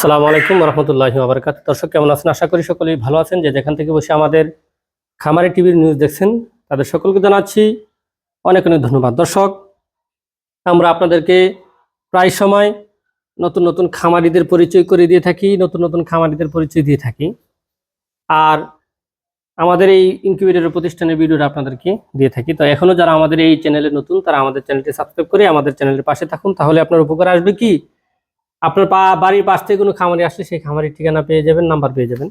আসসালামু আলাইকুম রহমতুল্লাহি ওয়া বারাকাতুহু। দর্শক কেমন আছেন? আশা করি সকলেই ভালো আছেন। যে যেখান থেকে বসে আমাদের খামারি টিভির নিউজ দেখছেন তাদের সকলকে জানাচ্ছি অনেক অনেক ধন্যবাদ। দর্শক, আমরা আপনাদেরকে প্রায় সময় নতুন নতুন খামারিদের পরিচয় করে দিয়ে থাকি, নতুন নতুন খামারিদের পরিচয় দিয়ে থাকি। আর আমাদের এই ইনকিউবেটরের প্রতিষ্ঠানের ভিডিওটা আপনাদেরকে দিয়ে থাকি। তো এখনো যারা আমাদের এই চ্যানেলে নতুন, তারা আমাদের চ্যানেলটি সাবস্ক্রাইব করে আমাদের চ্যানেলের পাশে থাকুন। তাহলে আপনার উপকার আসবে কি, আপনার বাড়ির পাশ থেকে কোনো খামারি আসলে সেই খামারির ঠিকানা পেয়ে যাবেন, নাম্বার পেয়ে যাবেন।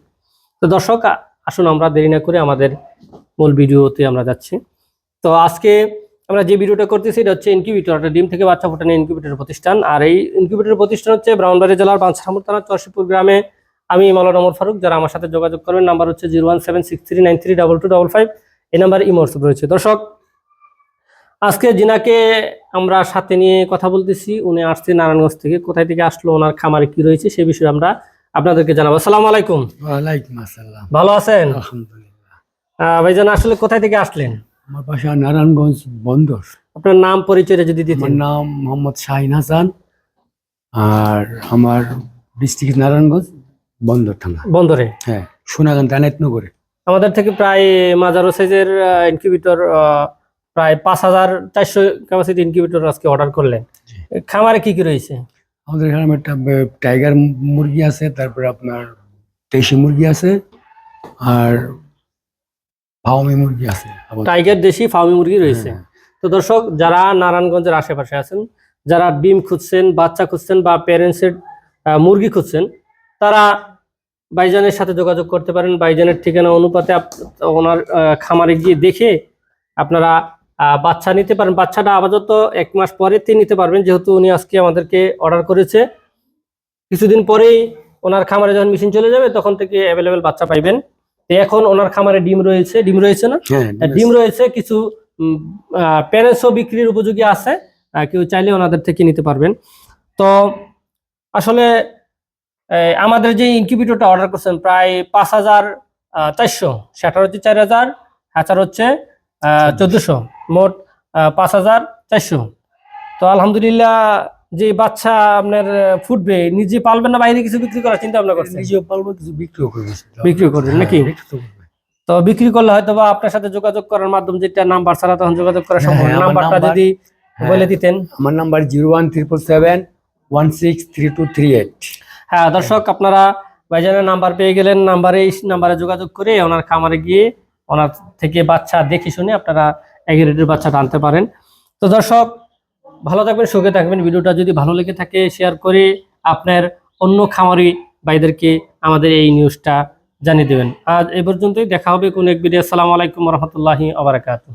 তো দর্শক, আসুন আমরা দেরি না করে আমাদের মূল ভিডিওতে আমরা যাচ্ছি। তো আজকে আমরা যে ভিডিওটা করতেছি এটা হচ্ছে ইনকিউবেটর, ডিম থেকে বাচ্চা ফোটানো ইনকিউবেটর প্রতিষ্ঠান। আর এই ইনকিউবেটর প্রতিষ্ঠান হচ্ছে ব্রাহ্মণবাড়িয়া জেলার বাঞ্ছারামপুর থানা চরশিপুর গ্রামে। আমি মাওলানা ওমর ফারুক। যারা আমার সাথে যোগাযোগ করবেন, নাম্বার হচ্ছে 01763932255। এই নাম্বারে ইমো হোয়াটসঅ্যাপ রয়েছে। দর্শক, আজকে জিনাকে আমরা সাথে নিয়ে কথা বলতেছি, উনি আসছে নারায়ণগঞ্জ থেকে। কোথায় থেকে আসলো, ওনার খামারে কি রয়েছে সে বিষয়ে আমরা আপনাদেরকে জানাবো। আসসালামু আলাইকুম। ওয়ালাইকুম আসসালাম। ভালো আছেন? আলহামদুলিল্লাহ। ভাইজান, আসলে কোথায় থেকে আসলেন? আমার বাসা নারায়ণগঞ্জ বন্দর। আপনার নাম পরিচয়টা যদি দিতেন। আমার নাম মোহাম্মদ শাহিন হাসান, আর আমার ডিস্ট্রিক্ট নারায়ণগঞ্জ, বন্দর থানা। বন্দরে? হ্যাঁ, সোনাগান দানাতনগরে। আমাদের থেকে প্রায় মাঝারো সাইজের ইনকিউবেটর, প্রায় 5400 ক্যাপাসিটি ইনকিউবেটর আজকে অর্ডার করলেন। খামারে কি কি রয়েছে? আমাদের এখানে একটা টাইগার মুরগি আছে, তারপরে আপনার দেশি মুরগি আছে, আর ফার্মি মুরগি আছে। টাইগার, দেশি, ফার্মি মুরগি রয়েছে। তো দর্শক, যারা নারায়ণগঞ্জের আশেপাশে আছেন, যারা ডিম খুঁজছেন, বাচ্চা খুঁজছেন বা প্যারেন্টসের মুরগি খুঁজছেন, তারা ভাইজানের সাথে যোগাযোগ করতে পারেন। ভাইজানের ঠিকানা অনুপাতে ওনার খামারে গিয়ে দেখে আপনারা বাচ্চা নিতে পারেন। বাচ্চাটা আপাতত 1 মাস পরে নিতে পারবেন, যেহেতু উনি আজকে আমাদেরকে অর্ডার করেছে। কিছুদিন পরেই ওনার খামারে যখন মেশিন চলে যাবে তখন থেকে অ্যাভেলেবেল বাচ্চা পাইবেন। এখন ওনার খামারে ডিম রয়েছে না? ডিম রয়েছে, কিছু প্যারেন্টসও বিক্রির উপযোগী আছে, কেউ চাইলে ওনাদের থেকে নিতে পারবেন। তো আসলে আমাদের যে ইনকিউবেটরটা অর্ডার করছেন প্রায় 5400, সেটা হচ্ছে 4000, হ্যাচার হচ্ছে 1400, মোট 5400। তো আলহামদুলিল্লাহ, যে বাচ্চা আপনার ফুটবে, নিজে পালবেন না বাইরে কিছু বিক্রি করার চিন্তা ভাবনা করছেন? নিজেও পালবো, কিছু বিক্রি করবেন নাকি? তো বিক্রি করলে হয়তো বা আপনার সাথে যোগাযোগ করার মাধ্যম, যেটা নাম্বার ছাড়া তখন যোগাযোগ করা সম্ভব। নাম্বারটা যদি বলে দিতেন। আমার নাম্বার 01777163238। হ্যাঁ দর্শক, আপনারা ভাইজানের নাম্বার পেয়ে গেলেন। নাম্বারে যোগাযোগ করে ওনার খামারে গিয়ে ওনার থেকে বাচ্চা দেখে শুনে আপনারা এগ্রেডের বাচ্চাটা আনতে পারেন। তো দর্শক, ভালো থাকবেন, সুখে থাকবেন। ভিডিওটা যদি ভালো লেগে থাকে শেয়ার করে আপনার অন্য খামারি ভাইদেরকে আমাদের এই নিউজটা জানিয়ে দেবেন। আজ এই পর্যন্তই, দেখা হবে কোন এক ভিডিও। আসসালামু আলাইকুম রহমতুল্লাহি ওয়া বারাকাতুহু।